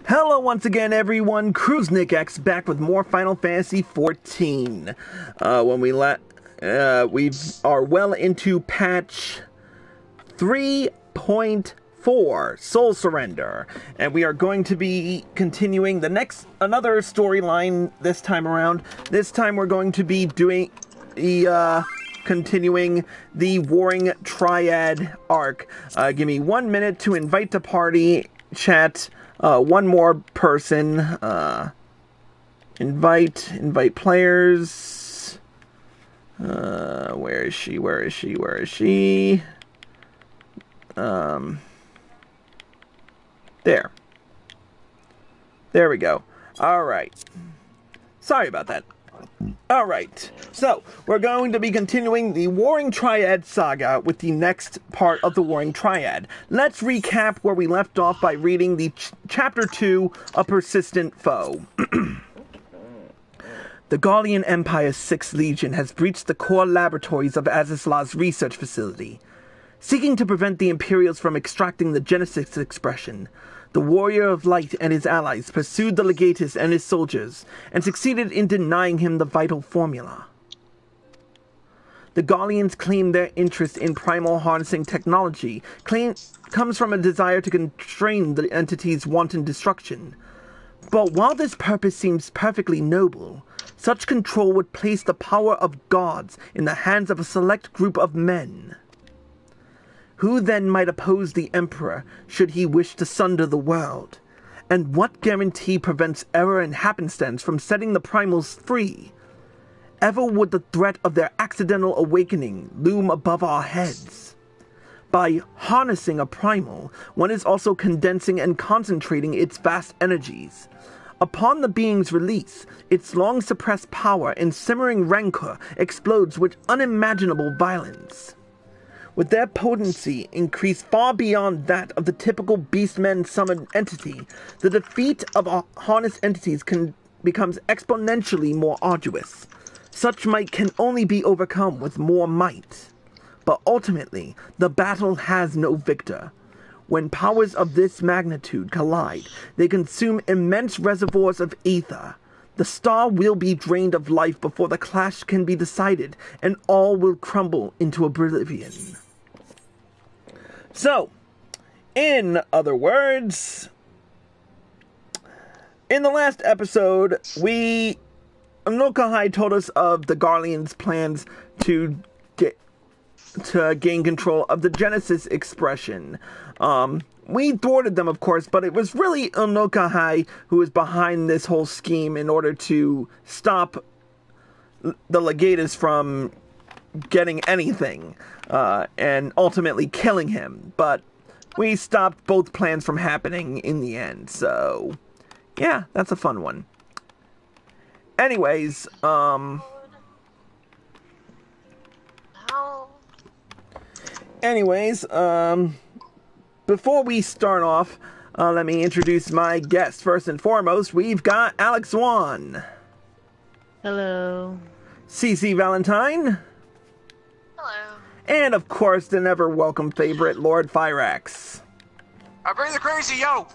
Hello once again, everyone. CruiseNickX back with more Final Fantasy XIV. We are well into patch 3.4, Soul Surrender, and we are going to be continuing another storyline this time around. This time we're going to be doing continuing the Warring Triad arc. Give me 1 minute to invite to party chat. One more person, invite players, where is she, there we go. Alright, sorry about that. Alright, so we're going to be continuing the Warring Triad saga with the next part of the Warring Triad. Let's recap where we left off by reading the Chapter 2, A Persistent Foe. The Gallian Empire's 6th Legion has breached the core laboratories of Azys Lla's research facility. Seeking to prevent the Imperials from extracting the Genesis expression, the Warrior of Light and his allies pursued the Legatus and his soldiers, and succeeded in denying him the vital formula. The Gallians claim their interest in primal harnessing technology comes from a desire to constrain the entity's wanton destruction. But while this purpose seems perfectly noble, such control would place the power of gods in the hands of a select group of men. Who then might oppose the Emperor should he wish to sunder the world? And what guarantee prevents error and happenstance from setting the primals free? Ever would the threat of their accidental awakening loom above our heads? By harnessing a primal, one is also condensing and concentrating its vast energies. Upon the being's release, its long-suppressed power and simmering rancor explodes with unimaginable violence. With their potency increased far beyond that of the typical beastmen summoned entity, the defeat of harnessed entities becomes exponentially more arduous. Such might can only be overcome with more might. But ultimately, the battle has no victor. When powers of this magnitude collide, they consume immense reservoirs of ether. The star will be drained of life before the clash can be decided, and all will crumble into oblivion. So, in other words, in the last episode, Nokahai told us of the Garleans' plans to gain control of the Genesis expression. We thwarted them, of course, but it was really Nokahai who was behind this whole scheme in order to stop the Legatus from getting anything, and ultimately killing him. But we stopped both plans from happening in the end, so yeah, that's a fun one. Anyways, before we start off, let me introduce my guest. First and foremost, we've got Alex Wan. Hello. CC Valentine. Hello. And, of course, the never-welcome favorite, Lord Fyrax. I bring the crazy, yo!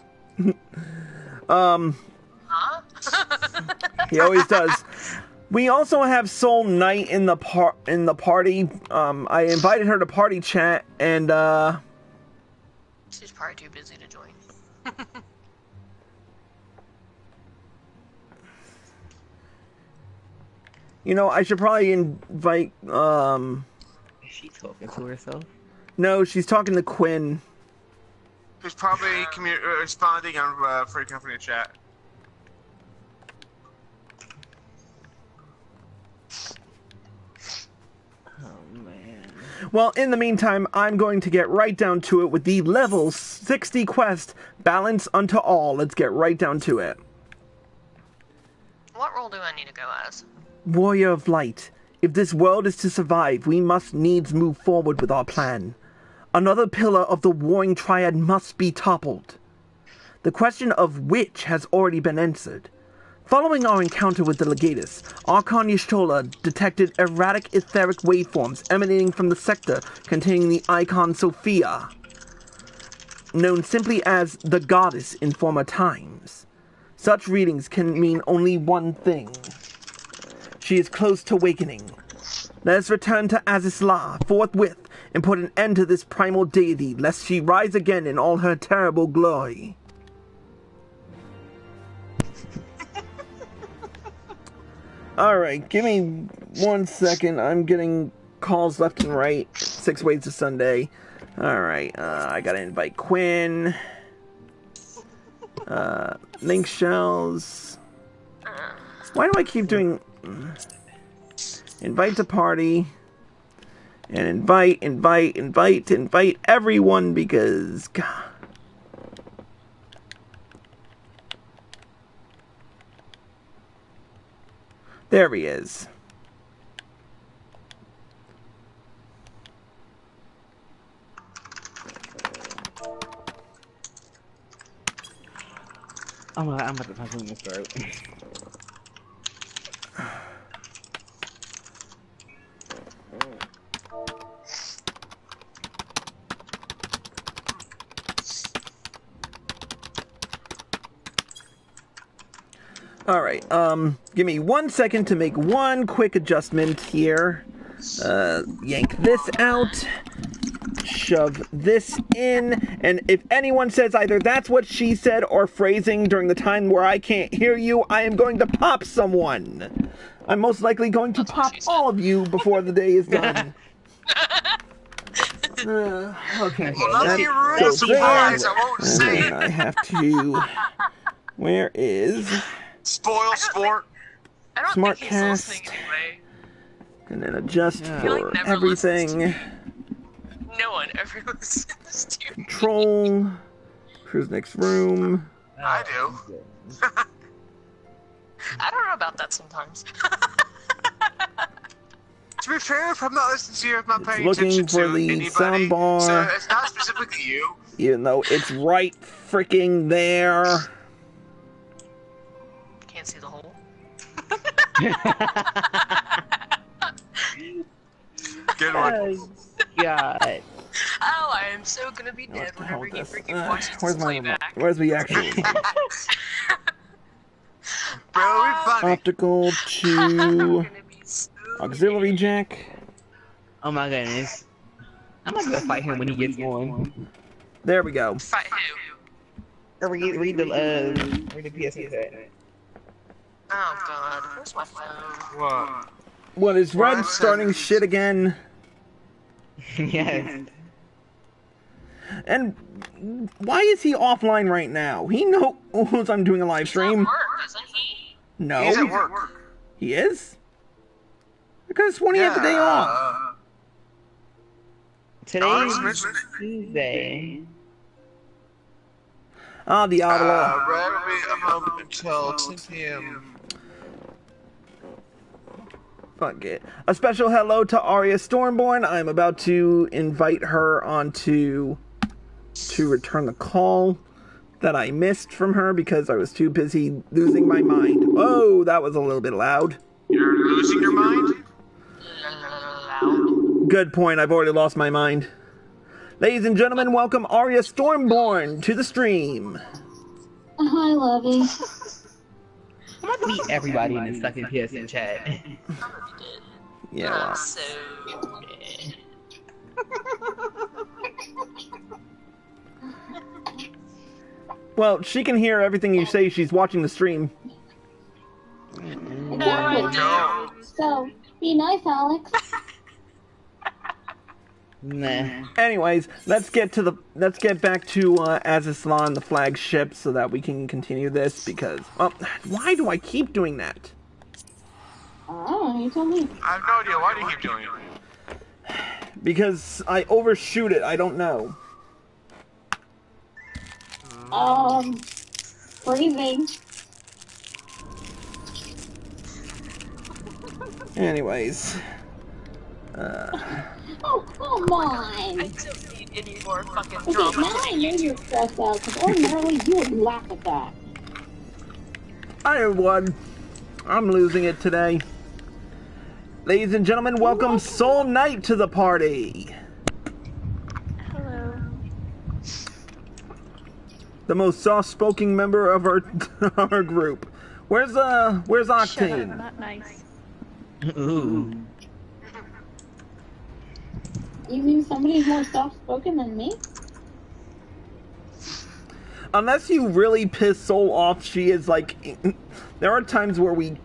Huh? He always does. We also have Soul Knight in the party. I invited her to party chat, and, She's probably too busy to join. you know, I should probably invite, Is she talking to herself? No, she's talking to Quinn. Who's probably responding on Free Company chat. Oh, man. Well, in the meantime, I'm going to get right down to it with the level 60 quest, Balance Unto All. Let's get right down to it. What role do I need to go as? Warrior of Light. If this world is to survive, we must needs move forward with our plan. Another pillar of the Warring Triad must be toppled. The question of which has already been answered. Following our encounter with the Legatus, Archon Y'shtola detected erratic etheric waveforms emanating from the sector containing the eikon Sophia. known simply as the goddess in former times. Such readings can mean only one thing. She is close to awakening. Let us return to Azys Lla forthwith and put an end to this primal deity, lest she rise again in all her terrible glory. Alright, give me 1 second. I'm getting calls left and right. 6 ways to Sunday. Alright, I gotta invite Quinn. Link shells. Why do I keep doing... Invite to party. And invite everyone because... God. There he is. Oh my god, I'm about to punch him in the throat. Alright, give me 1 second to make one quick adjustment here. Yank this out. Shove this in. And if anyone says either that's what she said or phrasing during the time where I can't hear you, I am going to pop someone. I'm most likely going to pop all of you before the day is done. Okay. Well, let me ruin the surprise. I won't say it. I have to... Where is... Spoil sport. I don't Smart think he's listening cast. anyway. And then adjust He, like, for never listens to everything. No one ever listens to me. Control. Cruise next room. I do. I don't know about that sometimes. To be fair, if I'm not listening to you, I'm not paying Looking attention for to the anybody. soundbar. So it's not specifically you. Even though it's right freaking there. Can't see the hole. Good one. God. Oh, I am so gonna be dead the hell whenever is he this? freaking watches Where's this my playback. where's the actual Bro, we funny. optical I'm to gonna be so auxiliary jack? Oh my goodness. I'm not gonna fight him when he gets one. There we go. Fight who? Read the PSN chat. Oh god, where's my phone? What? What is Red starting shit again? Yes. And why is he offline right now? He knows I'm doing a live He's at stream. work, isn't he? No, He's at work. he is. Because when he had the day off. Today's Tuesday. Ah, the outlaw. Red will be home until 10 p.m. Fuck it. A special hello to Arya Stormborn. I'm about to invite her onto to return the call that I missed from her because I was too busy losing my mind. Oh, that was a little bit loud. You're losing your mind? Loud. Good point. I've already lost my mind. Ladies and gentlemen, welcome Arya Stormborn to the stream. Hi, Lovey. I'm about to meet everybody in this fucking PSN chat. Yeah, I'm well. so dead. Well, she can hear everything you say. She's watching the stream. No. So, be nice, Alex. Nah. Anyways, let's get back to Azys Lla and the flagship so that we can continue this because, well, why do I keep doing that? I don't know, you tell me. I have no idea. Why do you keep doing it? Because I overshoot it. I don't know. Freezing. Anyways. Oh, come on. I don't need any more fucking Okay, drama. now I know you're stressed out, because ordinarily you would laugh at that. I won. I'm losing it today. Ladies and gentlemen, welcome Soul Knight to the party. Hello. the most soft-spoken member of our our group. Where's Octane? Shut up, not nice. Ooh. You mean somebody's more soft-spoken than me? Unless you really piss Soul off, she is like... There are times where we...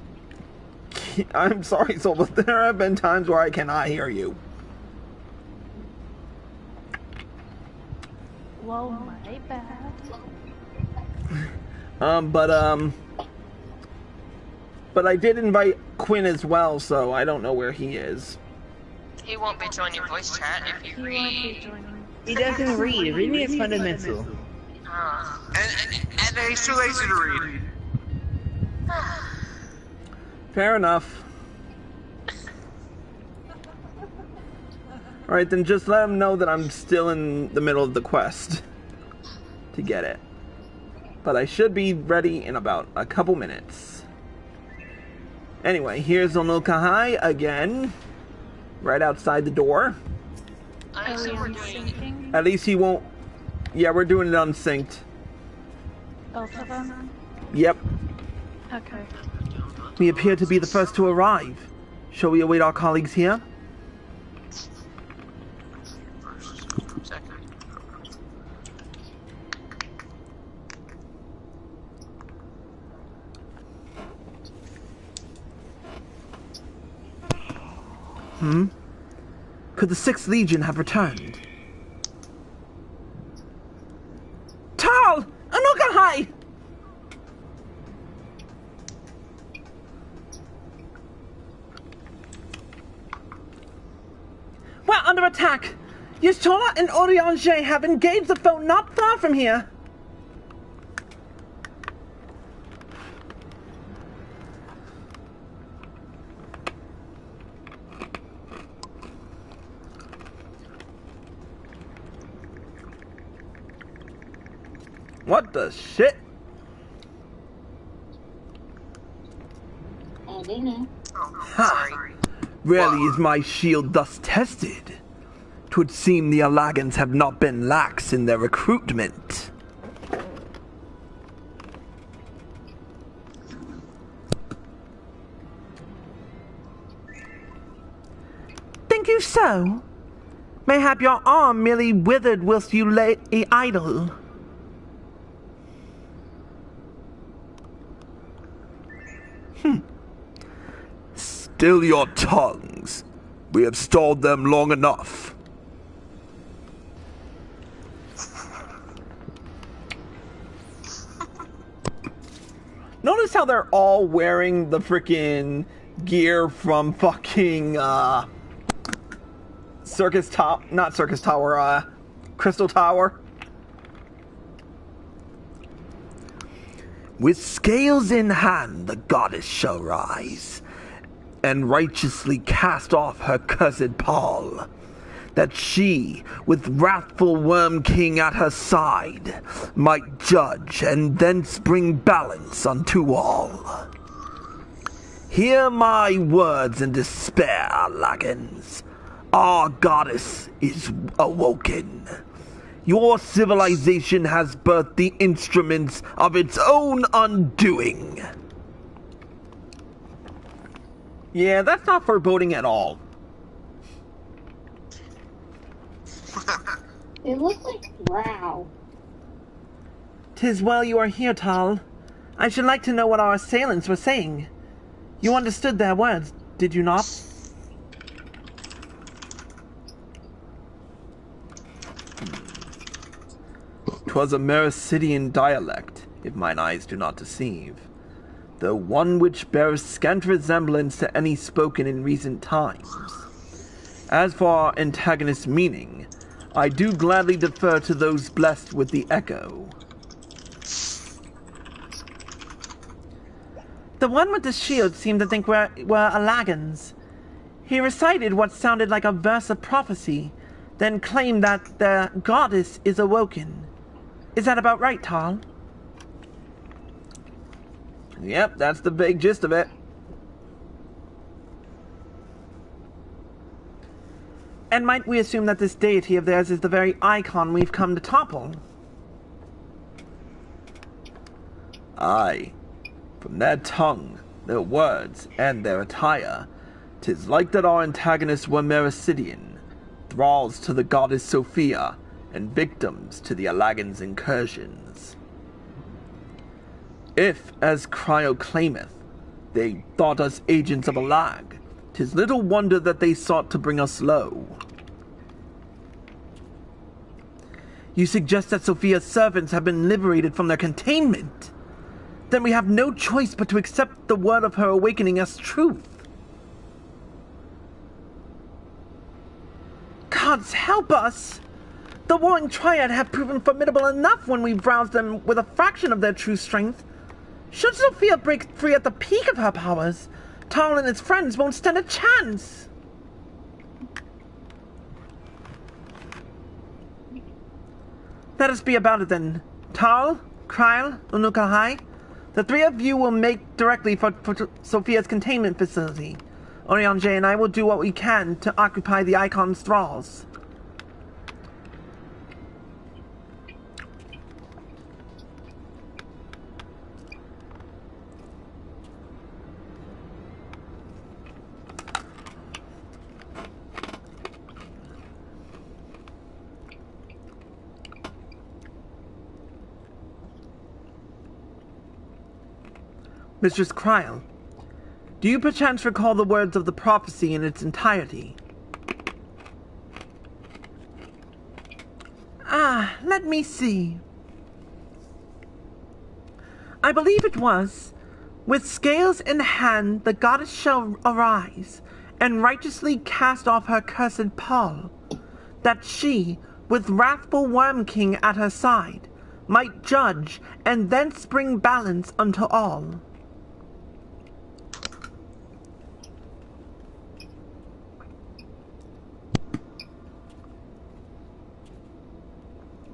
I'm sorry, Soul, but there have been times where I cannot hear you. Well, my bad. But I did invite Quinn as well, so I don't know where he is. He won't be joining voice chat if you read. He doesn't read. Reading is fundamental. And he's too lazy to read. Fair enough. Alright, then just let him know that I'm still in the middle of the quest to get it. But I should be ready in about a couple minutes. Anyway, here's Onokahai again. Right outside the door. I assume we're doing... At least he won't... Yeah, we're doing it unsynced. Both of them? Yep. Okay. We appear to be the first to arrive. Shall we await our colleagues here? Could the 6th Legion have returned? Tarl! Onokahai! We're under attack! Yustola and Oriange have engaged the foe not far from here. What the shit? I don't know. Ha! Rarely is my shield thus tested. 'Twould seem the Alagans have not been lax in their recruitment. Think you so? Mayhap your arm merely withered whilst you lay idle. Still your tongues. We have stalled them long enough. Notice how they're all wearing the freaking gear from fucking, Circus Tower, not Circus Tower, Crystal Tower. With scales in hand, the goddess shall rise, and righteously cast off her cursed pall, that she, with wrathful Worm King at her side, might judge and thence bring balance unto all. Hear my words in despair, Lagans. Our goddess is awoken. Your civilization has birthed the instruments of its own undoing. Yeah, that's not foreboding at all. It looks like wow. 'Tis well you are here, Tarl. I should like to know what our assailants were saying. You understood their words, did you not? 'Twas a Mericidian dialect, if mine eyes do not deceive, though one which bears scant resemblance to any spoken in recent times. As for our antagonist's meaning, I do gladly defer to those blessed with the echo. The one with the shield seemed to think we're Alagans. He recited what sounded like a verse of prophecy, then claimed that the goddess is awoken. Is that about right, Tarl? Yep, that's the big gist of it. And might we assume that this deity of theirs is the very eikon we've come to topple? Aye, from their tongue, their words, and their attire, 'tis like that our antagonists were Mericidian, thralls to the goddess Sophia, and victims to the Allagan's incursions. If, as Cryo claimeth, they thought us agents of Allag, 'tis little wonder that they sought to bring us low. You suggest that Sophia's servants have been liberated from their containment? Then we have no choice but to accept the word of her awakening as truth. Gods help us! The Warring Triad have proven formidable enough when we've roused them with a fraction of their true strength. Should Sophia break free at the peak of her powers, Tarl and his friends won't stand a chance. Let us be about it then. Tarl, Kryle, Unukahai, the three of you will make directly for Sophia's containment facility. Oriange and I will do what we can to occupy the eikon's thralls. Mistress Kryle, do you perchance recall the words of the prophecy in its entirety? Let me see. I believe it was, with scales in hand the goddess shall arise, and righteously cast off her cursed pall, that she, with wrathful Worm King at her side, might judge, and thence bring balance unto all.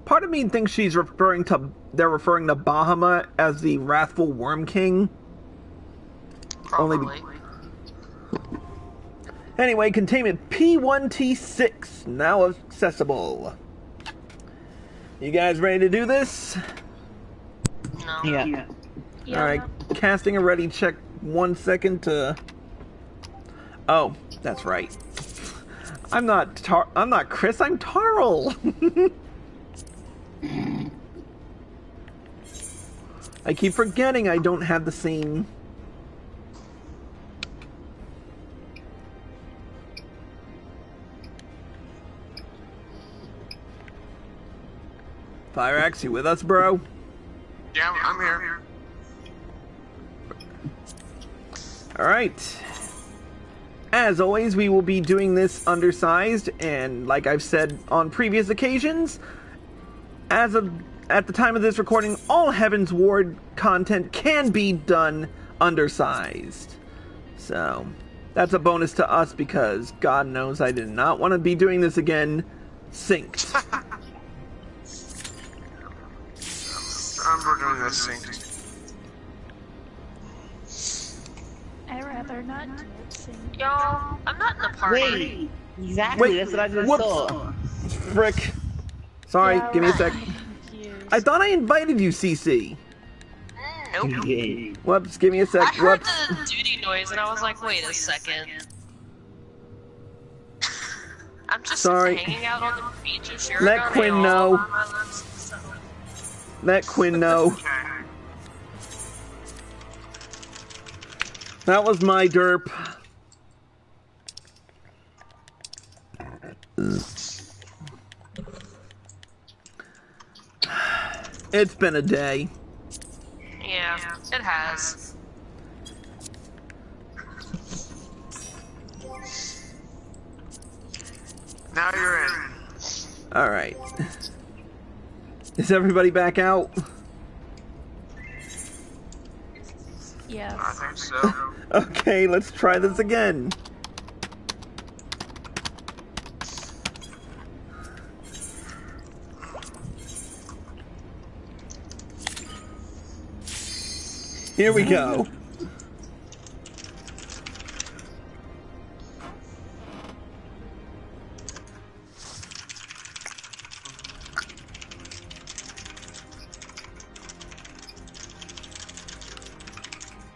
Part of me thinks they're referring to Bahamut as the wrathful Worm King. Probably. Anyway, containment P1T6 now accessible. You guys ready to do this? No. Yeah. Alright, casting already. Check 1 second to... Oh, that's right. I'm not Chris, I'm Tarl. I keep forgetting I don't have the same... Fireaxe, you with us, bro? Yeah, I'm here. Alright. As always, we will be doing this undersized, and like I've said on previous occasions, at the time of this recording, all Heavensward content can be done undersized. So, that's a bonus to us because God knows I did not want to be doing this again synced. I'm doing this synced. I'd rather not do it soon. Y'all, I'm not in the party. Wait. Exactly. Wait, That's what I just whoops. saw. Frick. Sorry, Yeah, give me a sec. I'm confused. I thought I invited you, CC. Nope. Yeah. Whoops, give me a sec. I heard Whoops. the duty noise and I was like, wait a second. I'm just Sorry. hanging out on the beach of Shirago. Let Quinn know. Let Quinn know. That was my derp. It's been a day. Yeah, it has. Now you're in. Alright. Is everybody back out? Yes. I think so. Okay, let's try this again. Here we go.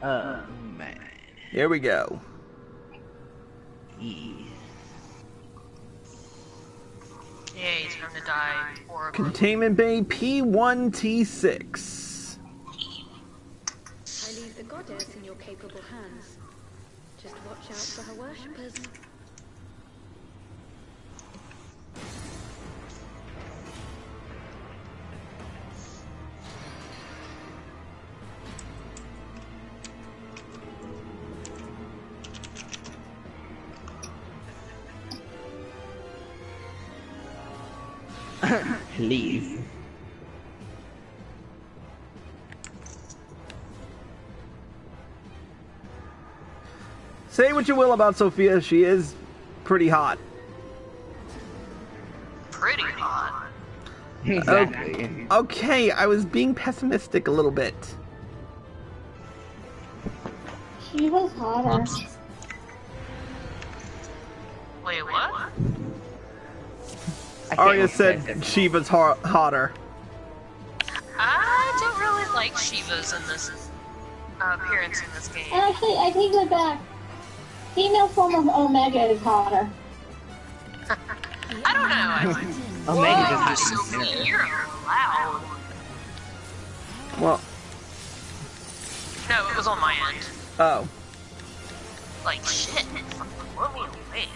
Oh man. Here we go. Yay, time to die. Horrible. Containment Bay P1T6. I leave the goddess in your capable hands. Just watch out for her worshippers. Please. Say what you will about Sophia, she is pretty hot. Pretty hot. Exactly. Okay, I was being pessimistic a little bit. She was hotter. Wait, what? Arya said Shiva's hotter. I don't really like Shivas in this appearance in this game. And actually, I take that back. Female form of Omega is hotter. I don't know. Omega Whoa, just Sophia, you're loud. Well, No, it was on my end. oh. Like, shit. Blow me away.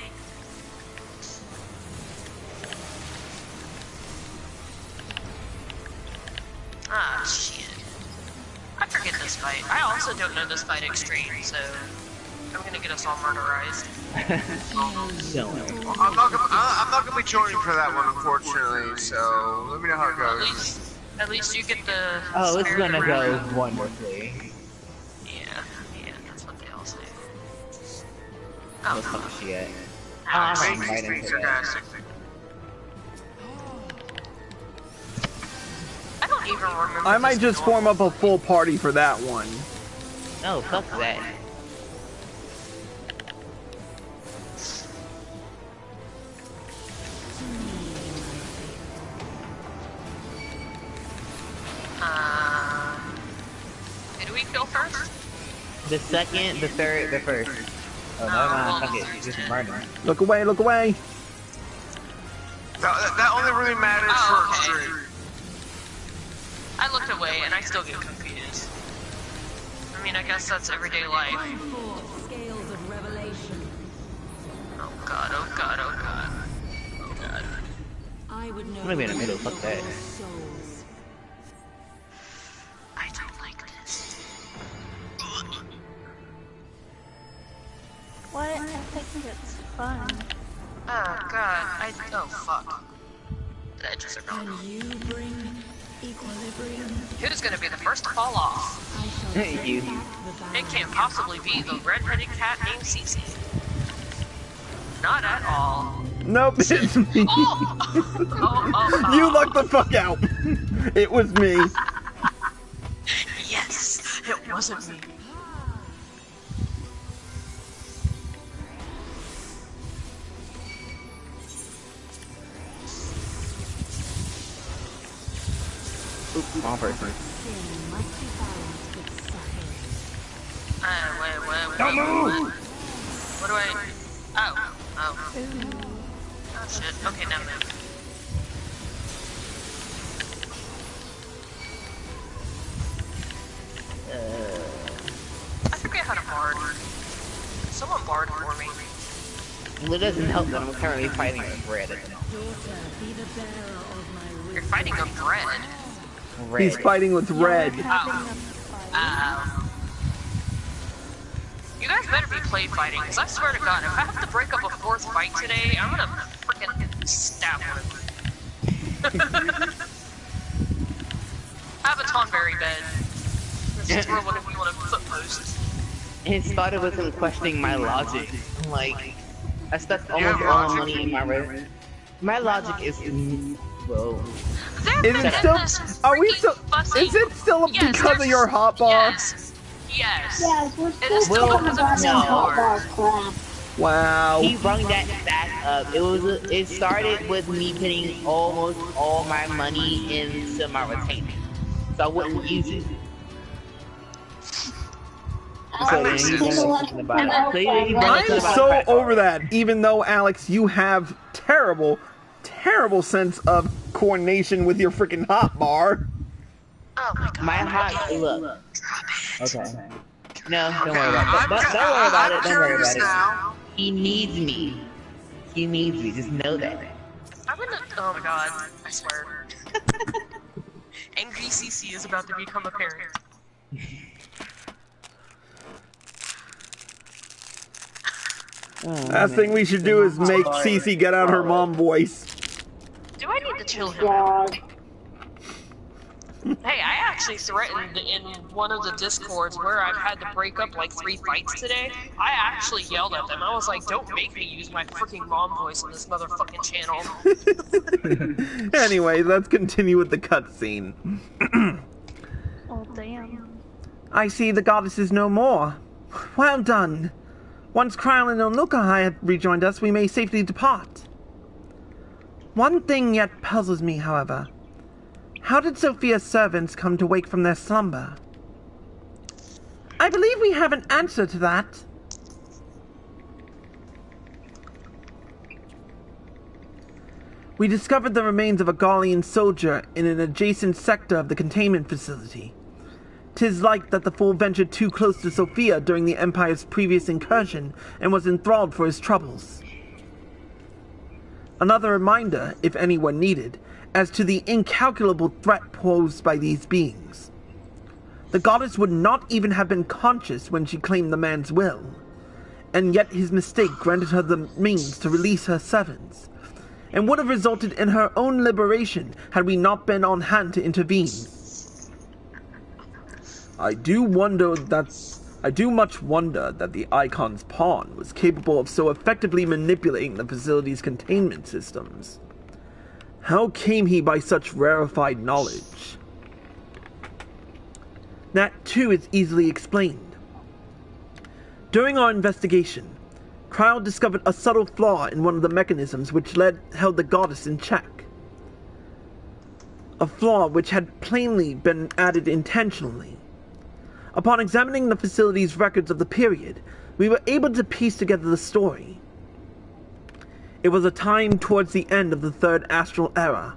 Ah, shit. I forget this fight. I also don't know this fight extreme, so I'm gonna get us all murderized. No. Well, I'm not gonna be joining for that one, unfortunately. So let me know how it goes. At least you get the. Oh, it's spirit gonna around. go wonderfully. Yeah, that's what they all say. What the Oh, fuck is she at? Ah, I'm Being right into that. sarcastic. I don't even remember. I might this just normal. form up a full party for that one. No, fuck that. Who do we kill first? The second, the third, the first. Oh, no, well, fuck it. Just murder. Look away, look away. That only really matters Oh, for okay. extreme. I looked away and I still get confused. I mean, I guess that's everyday life. Scales of revelation. Oh god, oh god, oh god. Oh god. I would know. I'm gonna be in the middle, fuck that. Souls. I don't like this. What? I think it's fun. Oh god, oh fuck. The edges are gone. You bring equilibrium. Who's gonna be the first to fall off? You. It can't possibly be the red-headed cat named Cece. Not at all. Nope, it's me. Oh. You lucked the fuck out. It was me. Yes, it wasn't me. Oops, wrong person. Wait. Don't move! What do I? Oh. Oh shit. Okay, now move. I forget how to bard. Someone bard for me. Well, it doesn't help that I'm currently fighting a bread. You're fighting a bread. Red. He's fighting with red. You guys better be play fighting, because I swear to God, if I have to break up a fourth fight today, I'm gonna freaking stab one of you. I have a Tonberry bed. Just throw one if you want to footpost. It started with him questioning my logic. Like, I stuck You have almost all my logic? money in my red. My logic is well. There Is has it been still? this Are we freaking still? fussy- Is it still Yes, because of there's- your hot bar? Yes. Yes, we're It still is still talking because of about his that hot bar lore. crap. Wow. He brung that back up. It started with me putting almost all my money into my retainer, so I wouldn't use it. So then he's gonna know something about it. So either he brought I'm something about so crack over bar. that, even though, Alex, you have terrible sense of coordination with your freaking hot bar. Oh my god. My hot look. Okay. No, don't worry about that. Don't worry about it. Don't worry about it. Now. He needs me. He needs me. Just know that. I wouldn't. Oh my god. I swear. Angry CC is about to become apparent. Last thing we should do is make Cece get out her mom voice. Do I need to chill him? God. Hey, I actually threatened in one of the discords where I've had to break up like 3 fights today. I actually yelled at them. I was like, don't make me use my freaking mom voice on this motherfucking channel. Anyway, let's continue with the cutscene. Oh, damn. I see the goddess is no more. Well done. Once Kryl and Onukai have rejoined us, we may safely depart. One thing yet puzzles me, however. How did Sophia's servants come to wake from their slumber? I believe we have an answer to that. We discovered the remains of a Gallian soldier in an adjacent sector of the containment facility. 'Tis like that the fool ventured too close to Sophia during the Empire's previous incursion and was enthralled for his troubles. Another reminder, if any were needed, as to the incalculable threat posed by these beings. The goddess would not even have been conscious when she claimed the man's will, and yet his mistake granted her the means to release her servants, and would have resulted in her own liberation had we not been on hand to intervene. I do much wonder that the Eikon's pawn was capable of so effectively manipulating the facility's containment systems. How came he by such rarefied knowledge? That too is easily explained. During our investigation, Kryl discovered a subtle flaw in one of the mechanisms which held the goddess in check. A flaw which had plainly been added intentionally. Upon examining the facility's records of the period, we were able to piece together the story. It was a time towards the end of the Third Astral Era,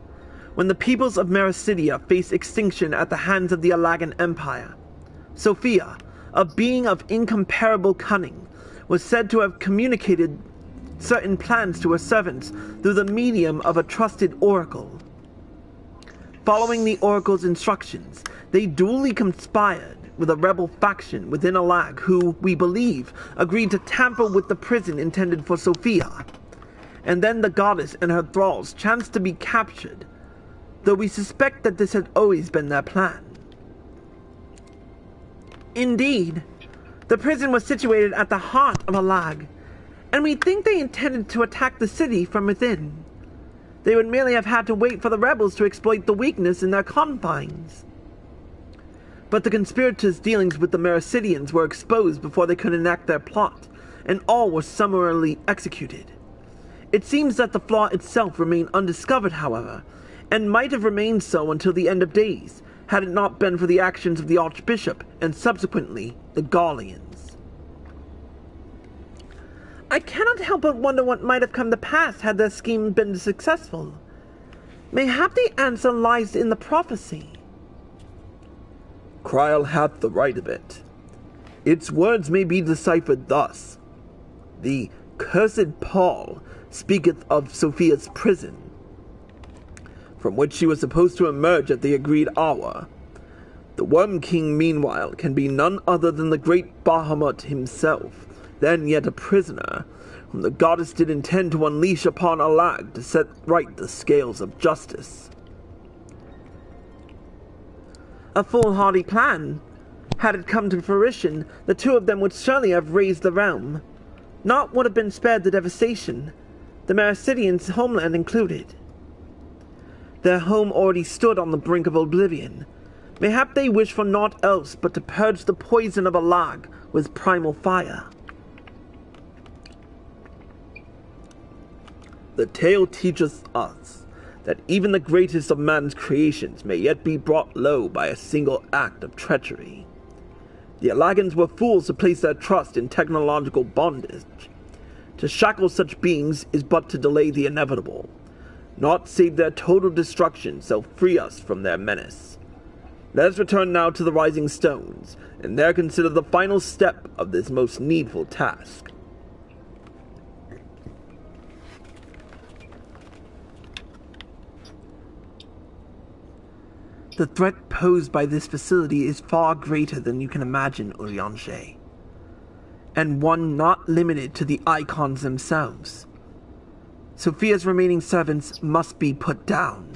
when the peoples of Mericidia faced extinction at the hands of the Allagan Empire. Sophia, a being of incomparable cunning, was said to have communicated certain plans to her servants through the medium of a trusted oracle. Following the oracle's instructions, they duly conspired with a rebel faction within Allag who, we believe, agreed to tamper with the prison intended for Sophia. And then the goddess and her thralls chanced to be captured, though we suspect that this had always been their plan. Indeed, the prison was situated at the heart of Allag, and we think they intended to attack the city from within. They would merely have had to wait for the rebels to exploit the weakness in their confines. But the conspirators' dealings with the Mericidians were exposed before they could enact their plot, and all were summarily executed. It seems that the flaw itself remained undiscovered, however, and might have remained so until the end of days, had it not been for the actions of the Archbishop and subsequently the Gallians. I cannot help but wonder what might have come to pass had their scheme been successful. Mayhap the answer lies in the prophecy. Kryl hath the right of it. Its words may be deciphered thus. The cursed Paul speaketh of Sophia's prison, from which she was supposed to emerge at the agreed hour. The Worm King, meanwhile, can be none other than the great Bahamut himself, then yet a prisoner, whom the goddess did intend to unleash upon Allag to set right the scales of justice. A foolhardy plan. Had it come to fruition, the two of them would surely have razed the realm. Naught would have been spared the devastation, the Mericidians' homeland included. Their home already stood on the brink of oblivion. Mayhap they wished for naught else but to purge the poison of Allag with primal fire. The tale teaches us that even the greatest of man's creations may yet be brought low by a single act of treachery. The Allagans were fools to place their trust in technological bondage. To shackle such beings is but to delay the inevitable. Naught save their total destruction shall free us from their menace. Let us return now to the Rising Stones, and there consider the final step of this most needful task. The threat posed by this facility is far greater than you can imagine, Urianger, and one not limited to the eikons themselves. Sophia's remaining servants must be put down.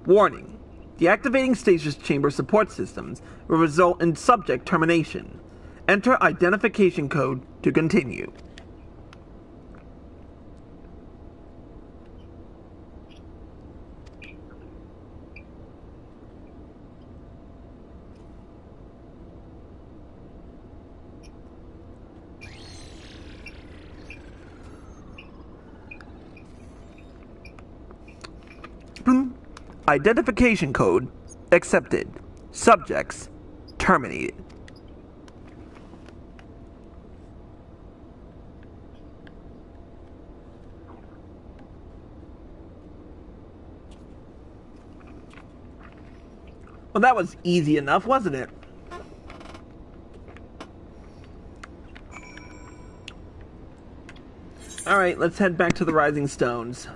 Warning. Deactivating stasis chamber support systems will result in subject termination. Enter identification code to continue. Identification code accepted. Subjects terminated. Well, that was easy enough, wasn't it? Alright, let's head back to the Rising Stones.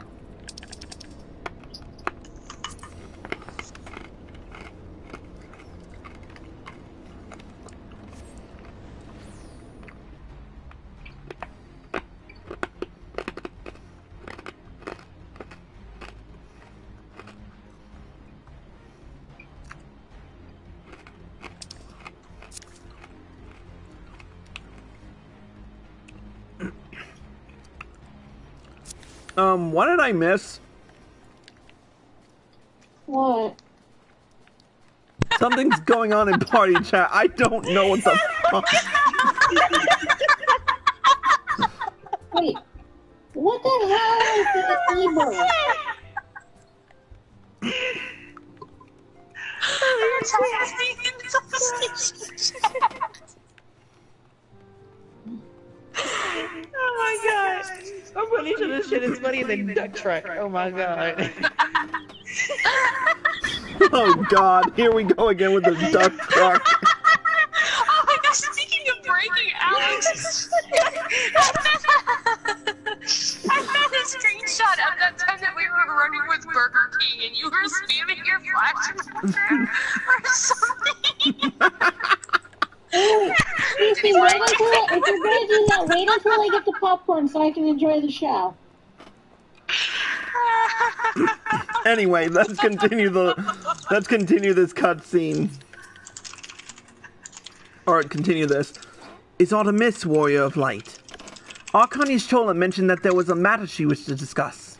What did I miss? What? Something's going on in party chat. I don't know what the fuck. Wait. What the hell is the Eber? Oh my god! I'm pretty sure this shit is funnier than Duck Truck. Oh my god. Oh god, here we go again with the duck truck. Oh my gosh, speaking of breaking, Alex! I found a screenshot of that time that we were running with Burger King and you were spamming your flash or something. Excuse me, wait until, if you're gonna do that, wait until I get the popcorn so I can enjoy the show. Anyway, let's continue this cutscene. Or continue this. Is aught amiss, Warrior of Light? Archon Shola mentioned that there was a matter she wished to discuss.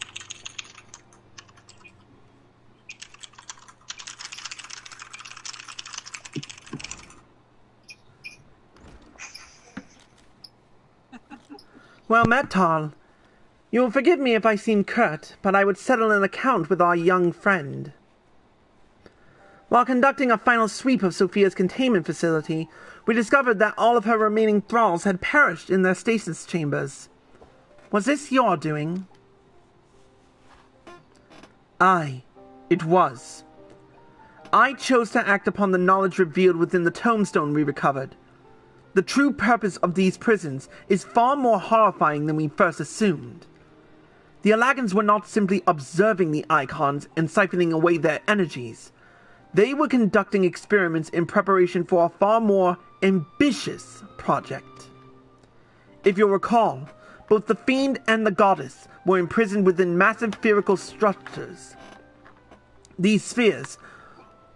Well met, Tarl. You will forgive me if I seem curt, but I would settle an account with our young friend. While conducting a final sweep of Sophia's containment facility, we discovered that all of her remaining thralls had perished in their stasis chambers. Was this your doing? Aye, it was. I chose to act upon the knowledge revealed within the tombstone we recovered. The true purpose of these prisons is far more horrifying than we first assumed. The Allagans were not simply observing the eikons and siphoning away their energies. They were conducting experiments in preparation for a far more ambitious project. If you'll recall, both the Fiend and the Goddess were imprisoned within massive spherical structures. These spheres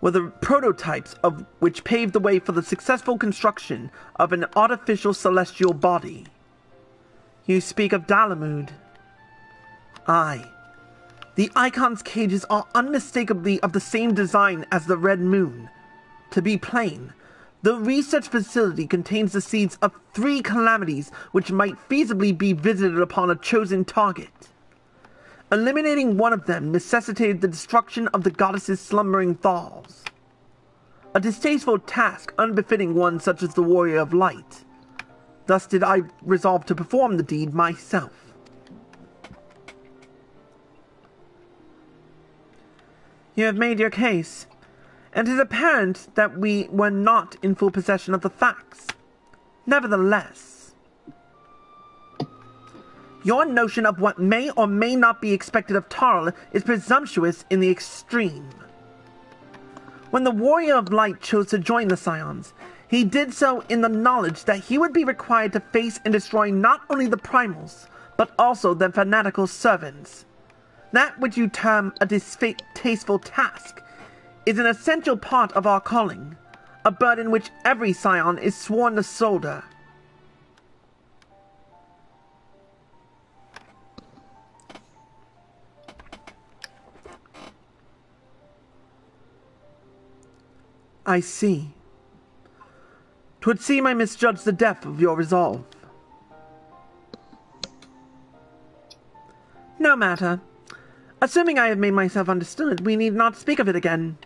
were the prototypes of which paved the way for the successful construction of an artificial celestial body. You speak of Dalamud. Aye. The Eikon's cages are unmistakably of the same design as the Red Moon. To be plain, the research facility contains the seeds of 3 calamities which might feasibly be visited upon a chosen target. Eliminating one of them necessitated the destruction of the goddess's slumbering thalls. A distasteful task unbefitting one such as the Warrior of Light. Thus did I resolve to perform the deed myself. You have made your case, and it is apparent that we were not in full possession of the facts. Nevertheless, your notion of what may or may not be expected of Tarl is presumptuous in the extreme. When the Warrior of Light chose to join the Scions, he did so in the knowledge that he would be required to face and destroy not only the primals, but also their fanatical servants. That which you term a distasteful task is an essential part of our calling, a burden which every Scion is sworn to shoulder. I see. 'Twould seem I misjudged the depth of your resolve. No matter. Assuming I have made myself understood, we need not speak of it again.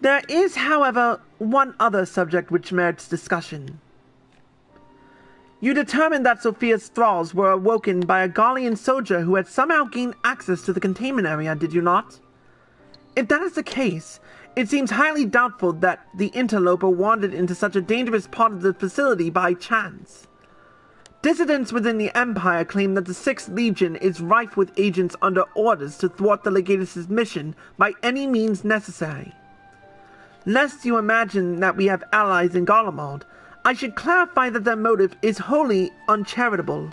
There is, however, one other subject which merits discussion. You determined that Sophia's thralls were awoken by a Gallian soldier who had somehow gained access to the containment area, did you not? If that is the case, it seems highly doubtful that the interloper wandered into such a dangerous part of the facility by chance. Dissidents within the Empire claim that the 6th Legion is rife with agents under orders to thwart the Legatus' mission by any means necessary. Lest you imagine that we have allies in Garlemald, I should clarify that their motive is wholly uncharitable.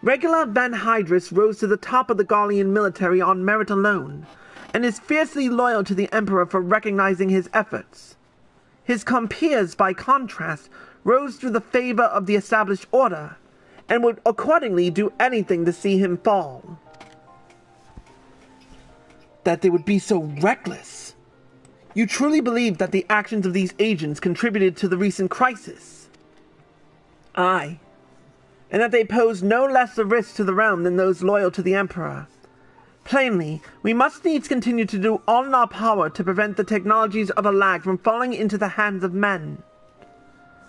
Regula Van Hydrus rose to the top of the Gallian military on merit alone, and is fiercely loyal to the Emperor for recognizing his efforts. His compeers, by contrast, rose through the favor of the established order, and would accordingly do anything to see him fall. That they would be so reckless. You truly believe that the actions of these agents contributed to the recent crisis? Aye, and that they pose no less a risk to the realm than those loyal to the Emperor. Plainly, we must needs continue to do all in our power to prevent the technologies of Allag from falling into the hands of men.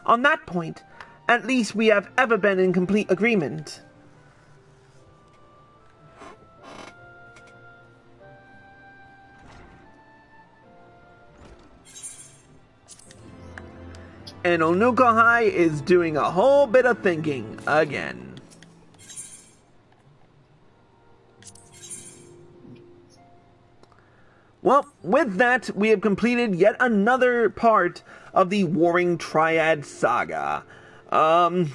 On that point, at least we have ever been in complete agreement. And Onukohai is doing a whole bit of thinking again. Well, with that, we have completed yet another part of the Warring Triad saga. In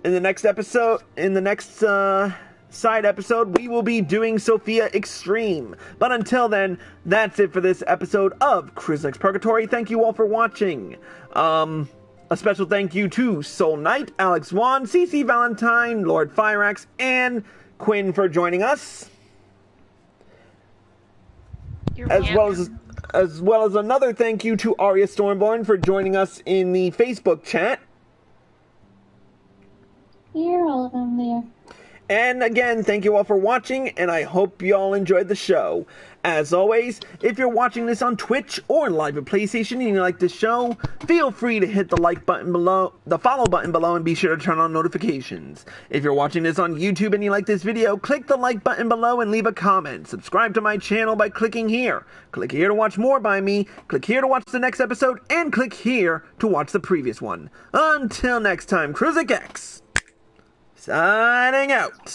the next episode, side episode, we will be doing Sophia Extreme. But until then, that's it for this episode of Cruisex Purgatory. Thank you all for watching. A special thank you to Soul Knight, Alex Wan, CC Valentine, Lord Fireaxe, and Quinn for joining us. As well as another thank you to Arya Stormborn for joining us in the Facebook chat. You're welcome there. And again, thank you all for watching, and I hope you all enjoyed the show. As always, if you're watching this on Twitch or live at PlayStation and you like this show, feel free to hit the like button below, the follow button below, and be sure to turn on notifications. If you're watching this on YouTube and you like this video, click the like button below and leave a comment. Subscribe to my channel by clicking here. Click here to watch more by me, click here to watch the next episode, and click here to watch the previous one. Until next time, Cruisex signing out.